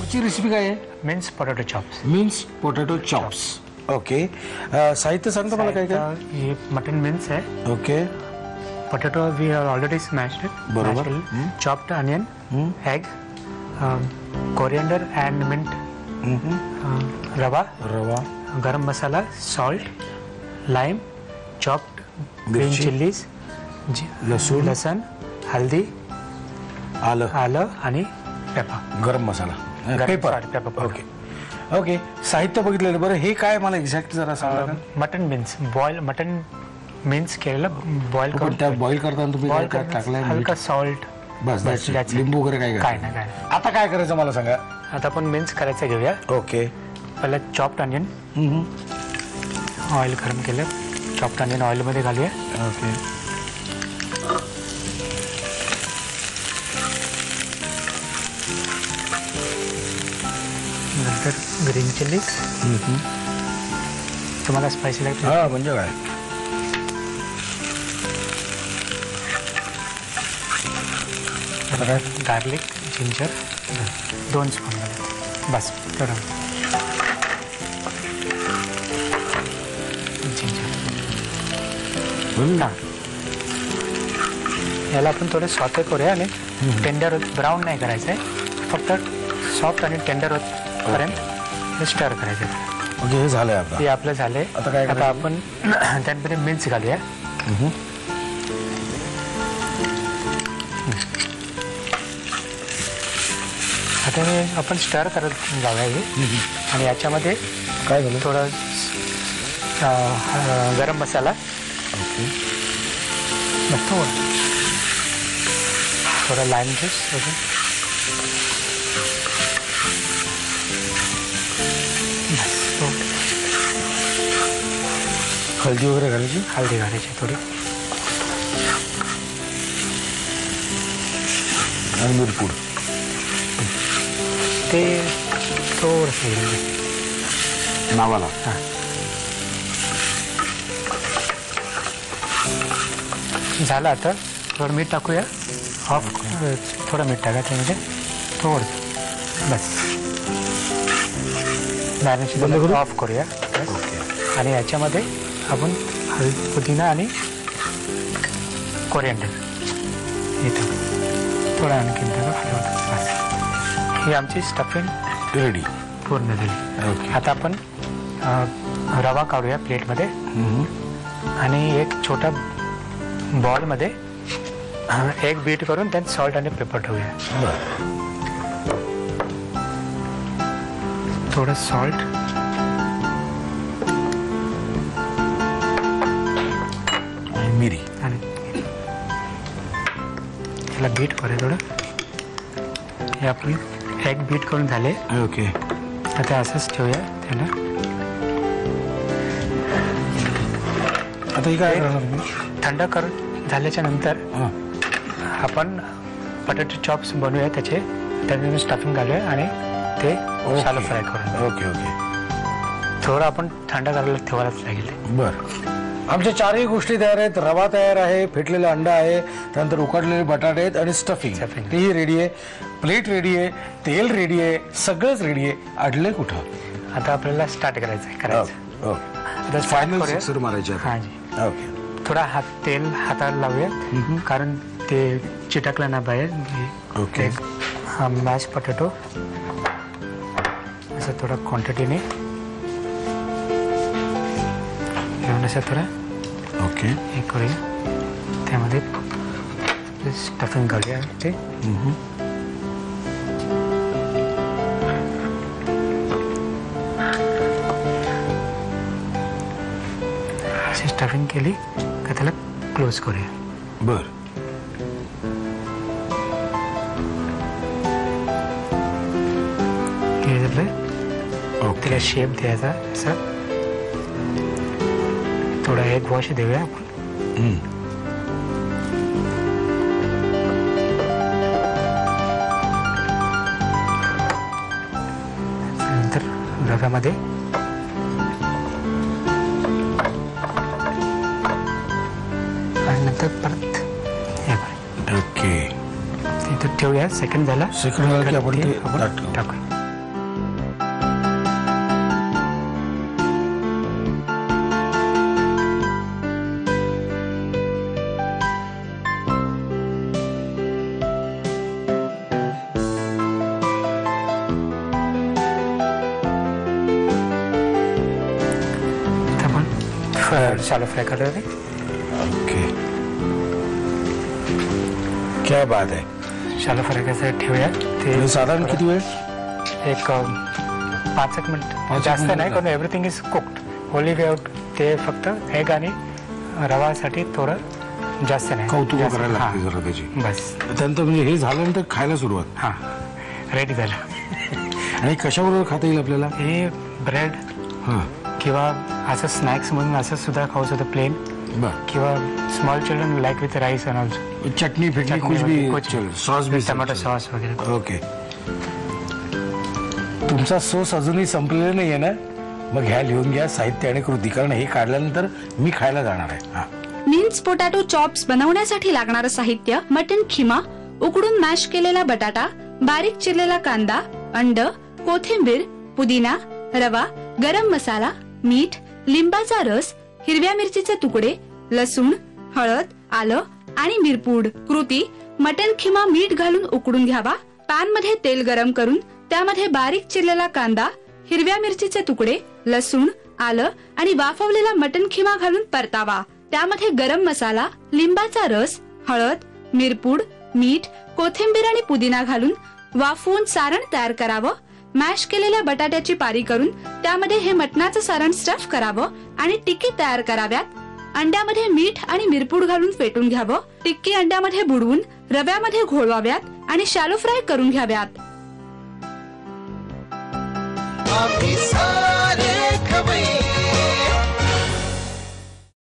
चॉपची recipe काय आहे? Means potato chops. Means potato chops. Okay. साहित्य सांगता मला काय काय? ये मटन मीन्स है. Okay. Potato we have already smashed it. बरोबर. Chopped onion, egg, coriander and mint, rava, garam masala, salt, lime, chopped green chillies, लसूण, हल्दी, आलं आणि पेपर. गरम मसाला, पेपर. Okay okay. साहित्य बघितलेलं. बरं हे काय मला एक्झॅक्ट जरा सांगा. Mutton means boil. Mutton means केलेलं बॉईल करून. त्या बॉईल करताना तुम्ही बॉईल काय टाकलंय? हलका सॉल्ट. बस लिंबू वगैरे काय नाही. आता काय करायचं मला सांगा. आता आपण मीन्स करायचं घेऊया. ओके. पहिला चॉप्ड अनियन ऑइल गरम केलं. चॉप्ड अनियन ऑइलमध्ये घालूया. ओके. नंतर ग्रीन चिल्लीज. तुम्हाला स्पायसी लागते? हा म्हणजे काय? गार्लिक, जिंजर 2 स्पून बस. थोडं जिंजर. याला आपण थोडं सॉटे करूया आणि टेंडर होत. ब्राऊन नाही करायचं आहे, फक्त सॉफ्ट आणि टेंडर होतपर्यंत स्टर करायचं. ओके. हे झालंय आता. हे आपलं झालंय. आता काय? आता आपण त्यामध्ये मिर्च घालूया. आता आपण स्टर करत जाऊया हे. आणि याच्यामध्ये काय झालं? थोडं गरम मसाला. ओके. थोडा लाइम ज्यूस. हल्दी वगैरे घालायची. हल्दी घालायची थोडी. आणि मिरपूड. ते थोडंसं नावाला. हां. झालं. आता थोडं मीठ टाकूया. थोडं मीठ टाका त्यामध्ये. थोडं बस. मॅरिनेशन ऑफ करूया. आणि याच्यामध्ये आपण पुदिना आणि कोरिएंडर हे टाकू. थोडं आणखीन टाका. बस. ही आमची स्टफिंग रेडी पूर्ण झाली. ओके. आता आपण रवा काढूया प्लेटमध्ये. आणि एक छोटा बॉलमध्ये एक बीट करून त्यात सॉल्ट आणि पेपर ठेवूया. थोडं सॉल्ट आणि मिरी आणि त्याला बीट करूया थोडं. हे आपण एक बीट करून झाले. ओके. आता असंच ठेवूया त्याला. आता हे काय थंड करून झाल्याच्या नंतर आपण बटाटे चॉप्स बनवूया. त्याच्यामध्ये स्टफिंग घालूया आणि ते शालो फ्राय करून. Okay okay. थोडं आपण थंड करायला ठेवायलाच लागेल. बरं. आमच्या चारही गोष्टी तयार आहेत. रवा तयार आहे, फेटलेला अंडा आहे, त्यानंतर उकडलेले बटाटे आहेत आणि स्टफिंग तेही रेडी आहे. प्लेट रेडी आहे, तेल रेडी आहे, सगळंच रेडी आहे. अडले कुठं? आता आपल्याला स्टार्ट करायचं. आता फायनल सिक्सर मारायचे. हां जी. ओके. थोडा तेल हाताला लावूयात कारण ते चिटकलं ना बाहेर. ओके. मॅश पोटॅटो असं थोडं क्वांटिटीने घेऊन असं थोडं. ओके. हे करूया. त्यामध्ये स्टफिंग घालूया. ते अशी स्टफिंग केली का त्याला क्लोज करूया. बरं. हे झालं. त्याला शेप द्यायचा असं. थोडा एग वॉश देऊया आपण. नंतर रव्यामध्ये आणि नंतर परत हे ओके. इथं ठेवूया. सेकंड झाला की आपण ते टाकू. शॅलो फ्राय कर रहे थे. ओके, क्या बात आहे. शॅलो फ्राय करायचं ठेवूया. ते साधारण किती वेळ? एक 5 मिनिट, जास्त नाही, कारण everything is cooked. Only way out ते फक्त एग आणि रवासाठी थोडं जास्त नाही. कौतुक करायला लागते जरा त्याची. बस त्यानंतर म्हणजे हे झाल्यानंतर खायला सुरुवात. हां, रेडी झालं. आणि कशाबरोबर खाता येईल आपल्याला? हे ब्रेड हां, किंवा असं स्नॅक्स म्हणून असं सुद्धा खाऊ शकतो, प्लेन. बरं. किंवा small children like with rice and also. चटणी फिटणी कुछ भी, सॉस भी, टमाटो सॉस वगैरे. ओके. तुमचा सॉस अजूनही संपलेला नाही आहे ना? मग ह्या लिहून घ्या साहित्य आणि कृती, कारण हे काढल्यानंतर मी खायला जाणार आहे. हां. मिन्स पोटॅटो चॉप्स बनवण्यासाठी लागणारं साहित्य: मटन खिमा, उकडून मॅश केलेला बटाटा, बारीक चिरलेला कांदा, अंड, कोथिंबीर, पुदिना, रवा, गरम मसाला, मीठ, लिंबाचा रस, हिरव्या मिरचीचे तुकडे, लसूण, हळद, आलं आणि मिरपूड. कृती: मटन खिमा मीठ घालून उकडून घ्यावा. पॅन मध्ये तेल गरम करून त्यामध्ये बारीक चिरलेला कांदा, हिरव्या मिरचीचे तुकडे, लसूण, आलं आणि वाफवलेला मटन खिमा घालून परतावा. त्यामध्ये गरम मसाला, लिंबाचा रस, हळद, मिरपूड, मीठ, कोथिंबीर आणि पुदिना घालून वाफवून सारण तयार करावं. मॅश केलेल्या बटाट्याची पारी करून त्यामध्ये हे मटणाचं सारण स्टफ करावं आणि टिक्की तयार कराव्यात. अंड्यामध्ये मीठ आणि मिरपूड घालून फेटून घ्यावं. टिक्की अंड्यामध्ये बुडवून रव्यामध्ये घोळवाव्यात आणि शॅलो फ्राय करून घ्याव्यात.